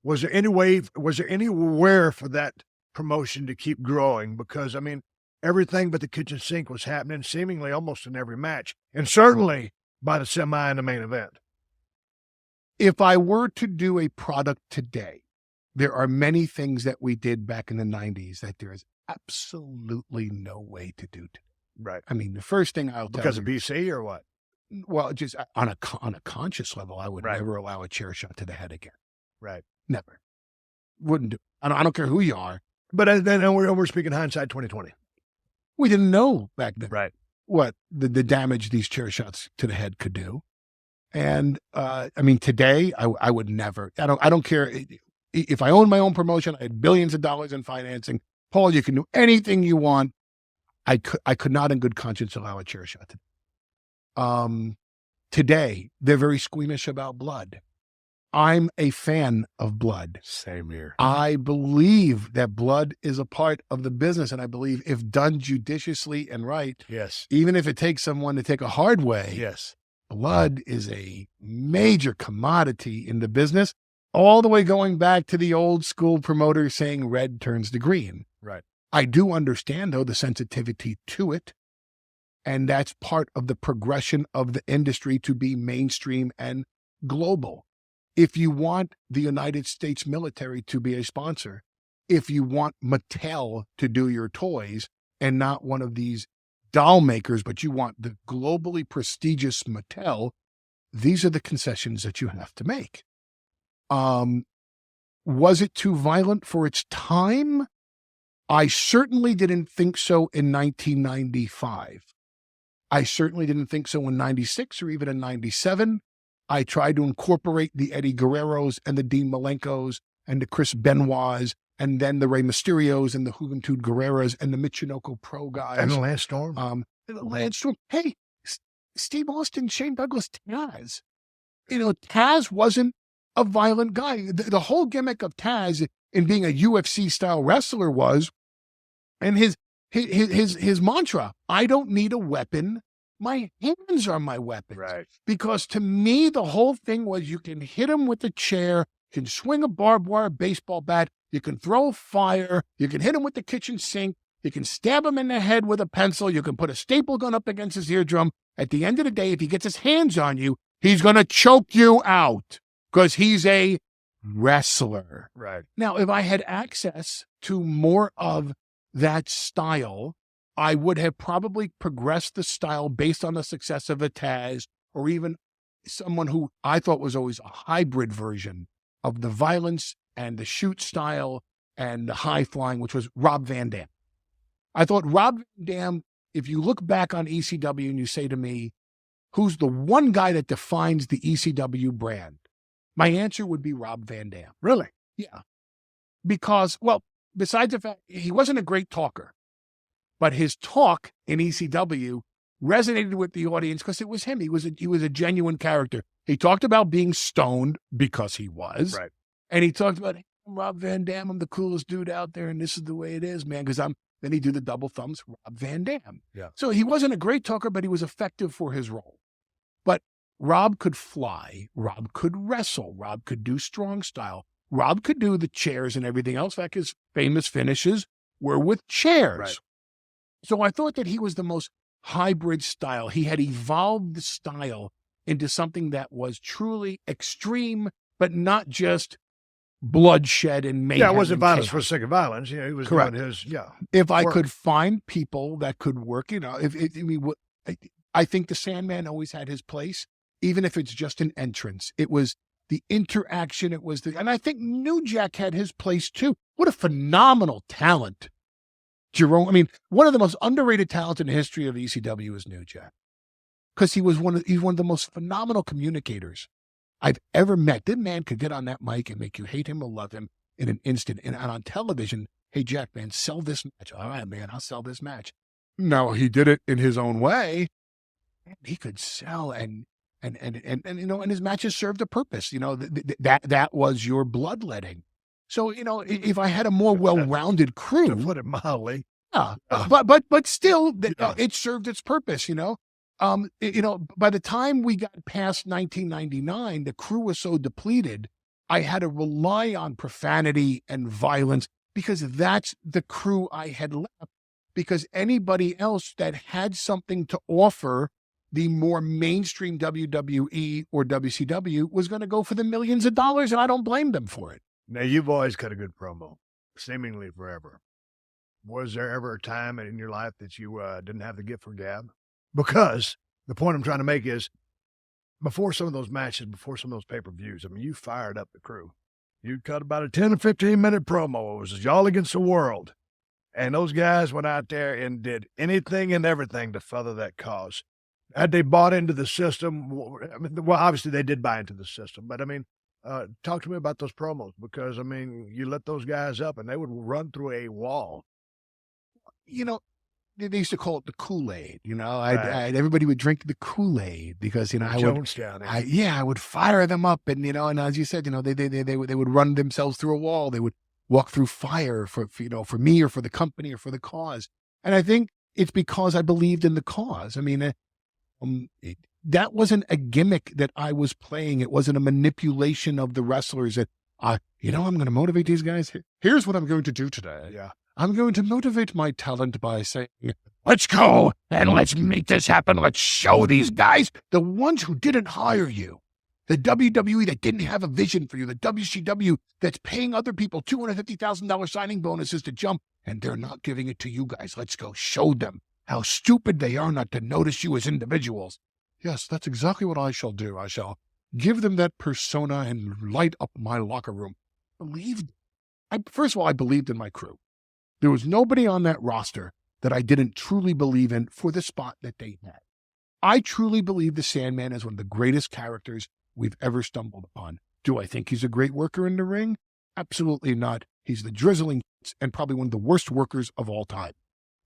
Was there anywhere for that promotion to keep growing? Because, I mean, everything but the kitchen sink was happening seemingly almost in every match, and certainly by the semi and the main event. If I were to do a product today, there are many things that we did back in the 90s that there is absolutely no way to do today. Right. I mean, the first thing I'll tell you. Because of BC or what? Well, just on a conscious level, I would Right. never allow a chair shot to the head again. Right. Never. Wouldn't do. I don't care who you are. But then we're speaking hindsight 2020. We didn't know back then Right. what the damage these chair shots to the head could do. And I mean, today I would never. I don't care if I owned my own promotion. I had billions of dollars in financing. Paul, you can do anything you want. I could not, in good conscience, allow a chair shot. Today they're very squeamish about blood. I'm a fan of blood. Same here. I believe that blood is a part of the business, and I believe if done judiciously and right, Yes. even if it takes someone to take a hard way, Yes. blood is a major commodity in the business, all the way going back to the old school promoter saying red turns to green. Right. I do understand, though, the sensitivity to it, and that's part of the progression of the industry to be mainstream and global. If you want the United States military to be a sponsor, if you want Mattel to do your toys and not one of these doll makers, but you want the globally prestigious Mattel, these are the concessions that you have to make. Was it too violent for its time? I certainly didn't think so in 1995. I certainly didn't think so in 96 or even in 97. I tried to incorporate the Eddie Guerreros and the Dean Malenkos and the Chris Benoits and then the Rey Mysterios and the Juventud Guerreras and the Michinoku Pro guys. And the Lance Storm. Lance Storm. Hey, Steve Austin, Shane Douglas, Taz. You know, Taz wasn't a violent guy. The whole gimmick of Taz in being a UFC style wrestler was, and his mantra, I don't need a weapon. My hands are my weapons. Right. Because to me, the whole thing was you can hit him with a chair, you can swing a barbed wire baseball bat, you can throw fire, you can hit him with the kitchen sink, you can stab him in the head with a pencil, you can put a staple gun up against his eardrum. At the end of the day, if he gets his hands on you, he's going to choke you out because he's a wrestler. Right. Now, if I had access to more of that style, I would have probably progressed the style based on the success of a Taz or even someone who I thought was always a hybrid version of the violence and the shoot style and the high flying, which was Rob Van Dam. I thought Rob Van Dam, if you look back on ECW and you say to me, who's the one guy that defines the ECW brand? My answer would be Rob Van Dam. Really? Yeah. Because, well, besides the fact he wasn't a great talker, but his talk in ECW resonated with the audience because it was him. He was a genuine character. He talked about being stoned because he was. Right. And he talked about, hey, I'm Rob Van Dam. I'm the coolest dude out there. And this is the way it is, man. Because then he'd do the double thumbs, Rob Van Dam. Yeah. So he wasn't a great talker, but he was effective for his role. But Rob could fly. Rob could wrestle. Rob could do strong style. Rob could do the chairs and everything else. In fact, his famous finishes were with chairs. Right. So I thought that he was the most hybrid style. He had evolved the style into something that was truly extreme, but not just bloodshed and mayhem. Yeah, it wasn't and violence chaos. for the sake of violence. You know, he was Correct. doing his, yeah. If I work. could find people that could work, you know, I think the Sandman always had his place, even if it's just an entrance. It was the interaction. And I think New Jack had his place too. What a phenomenal talent. Jerome, I mean, one of the most underrated talents in the history of ECW is New Jack. Because he's one of the most phenomenal communicators I've ever met. That man could get on that mic and make you hate him or love him in an instant. And on television, hey, Jack, man, sell this match. All right, man, I'll sell this match. No, he did it in his own way. He could sell and you know, and his matches served a purpose. You know, that was your bloodletting. So, you know, if I had a more well-rounded crew, To put it mildly. yeah, but still, it served its purpose. You know, by the time we got past 1999, the crew was so depleted. I had to rely on profanity and violence because that's the crew I had left. Because anybody else that had something to offer the more mainstream WWE or WCW was going to go for the millions of dollars, and I don't blame them for it. Now, you've always cut a good promo, seemingly forever. Was there ever a time in your life that you didn't have the gift for gab? Because the point I'm trying to make is, before some of those matches, before some of those pay-per-views, I mean, you fired up the crew. You cut about a 10 or 15-minute promo. It was y'all against the world. And those guys went out there and did anything and everything to further that cause. Had they bought into the system? I mean, well, obviously they did buy into the system, but I mean, talk to me about those promos, because I mean, you let those guys up and they would run through a wall. You know, they used to call it the Kool-Aid. You know, everybody would drink the Kool-Aid because, you know, I would fire them up, and you know, and as you said, you know, they would run themselves through a wall. They would walk through fire for me or for the company or for the cause. And I think it's because I believed in the cause. I mean, that wasn't a gimmick that I was playing. It wasn't a manipulation of the wrestlers that, you know, I'm going to motivate these guys. Here's what I'm going to do today. Yeah. I'm going to motivate my talent by saying, let's go and let's make this happen. Let's show these guys, the ones who didn't hire you, the WWE that didn't have a vision for you, the WCW that's paying other people $250,000 signing bonuses to jump, and they're not giving it to you guys. Let's go show them how stupid they are not to notice you as individuals. Yes, that's exactly what I shall do. I shall give them that persona and light up my locker room. First of all, I believed in my crew. There was nobody on that roster that I didn't truly believe in for the spot that they had. I truly believe the Sandman is one of the greatest characters we've ever stumbled upon. Do I think he's a great worker in the ring? Absolutely not. He's the drizzling and probably one of the worst workers of all time.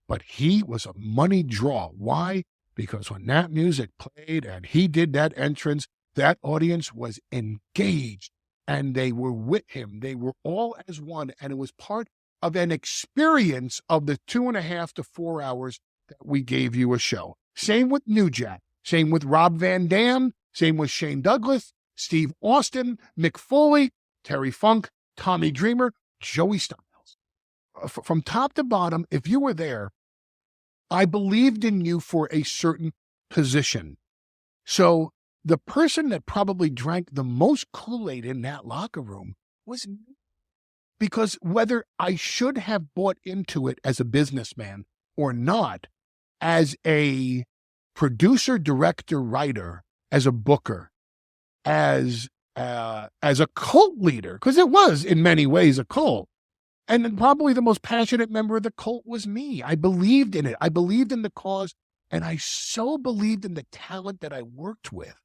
But he was a money draw. Why? Because when that music played and he did that entrance, that audience was engaged and they were with him. They were all as one, and it was part of an experience of the 2.5 to 4 hours that we gave you a show. Same with New Jack, same with Rob Van Dam, same with Shane Douglas, Steve Austin, Mick Foley, Terry Funk, Tommy Dreamer, Joey Styles. From top to bottom, if you were there, I believed in you for a certain position. So the person that probably drank the most Kool-Aid in that locker room was me. Because whether I should have bought into it as a businessman or not, as a producer, director, writer, as a booker, as a cult leader, because it was in many ways a cult, and then probably the most passionate member of the cult was me. I believed in it. I believed in the cause, and I so believed in the talent that I worked with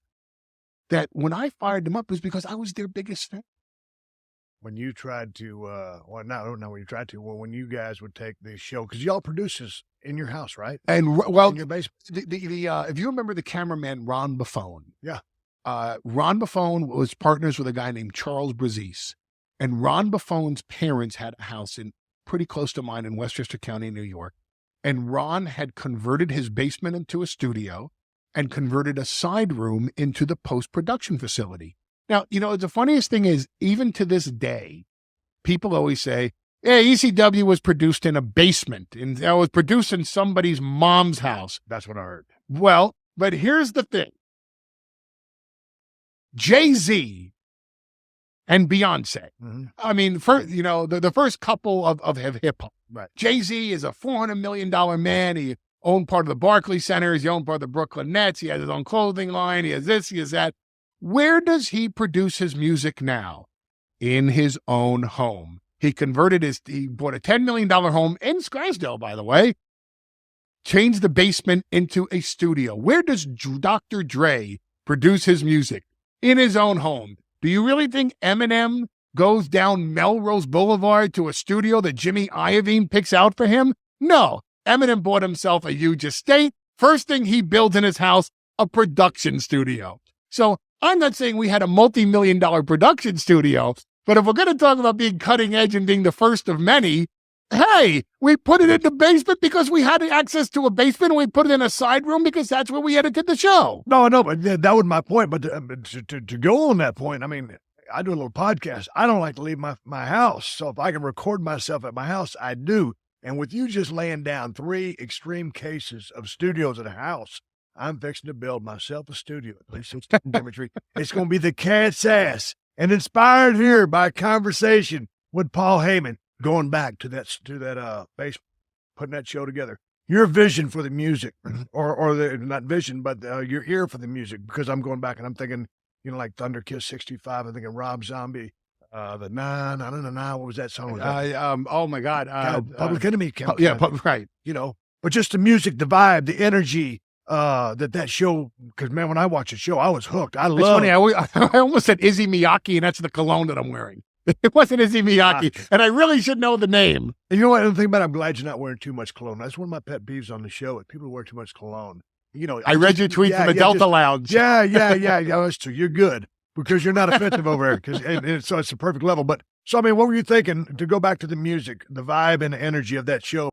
that when I fired them up, it was because I was their biggest fan. When you tried to, when you guys would take the show, because y'all produce this in your house, right? And well, in your basement. If you remember the cameraman Ron Buffone, yeah, Ron Buffone was partners with a guy named Charles Brazise, and Ron Buffone's parents had a house pretty close to mine in Westchester County, New York, and Ron had converted his basement into a studio and converted a side room into the post-production facility. Now, you know, the funniest thing is, even to this day, people always say, yeah, ECW was produced in a basement, and it was produced in somebody's mom's house. That's what I heard. Well, but here's the thing. Jay-Z and Beyonce. Mm-hmm. I mean, the first couple of hip-hop. Right. Jay-Z is a $400 million man. He owned part of the Barclays Center. He owned part of the Brooklyn Nets. He has his own clothing line. He has this, he has that. Where does he produce his music now? In his own home. He bought a $10 million home in Scarsdale, by the way, changed the basement into a studio. Where does Dr. Dre produce his music? In his own home. Do you really think Eminem goes down Melrose Boulevard to a studio that Jimmy Iovine picks out for him? No. Eminem bought himself a huge estate. First thing he builds in his house, a production studio. So I'm not saying we had a multi-million-dollar production studio, but if we're going to talk about being cutting edge and being the first of many, hey, we put it in the basement because we had access to a basement, and we put it in a side room because that's where we edited the show. No, but that was my point. But to go on that point, I mean, I do a little podcast. I don't like to leave my house. So if I can record myself at my house, I do. And with you just laying down 3 extreme cases of studios at a house, I'm fixing to build myself a studio, at least it's chemistry. It's going to be the cat's ass, and inspired here by a conversation with Paul Heyman, going back to that basement, putting that show together. Your vision for the music, or the, not vision, but your ear for the music, because I'm going back and I'm thinking, like Thunder Kiss 65, I'm thinking Rob Zombie, the na, what was that song? Oh my God. Public Enemy. Right. But just the music, the vibe, the energy, that show, because man, when I watch a show, I was hooked. I love. It's funny, I almost said Izzy Miyake, and that's the cologne that I'm wearing. It wasn't Izzy Miyake, and I really should know the name. And you know what? The thing about it, I'm glad you're not wearing too much cologne. That's one of my pet peeves on the show. If people wear too much cologne, I read your tweet from the Delta Lounge. Yeah, that's true. You're good because you're not offensive over there. So it's the perfect level. But so I mean, what were you thinking to go back to the music, the vibe and the energy of that show?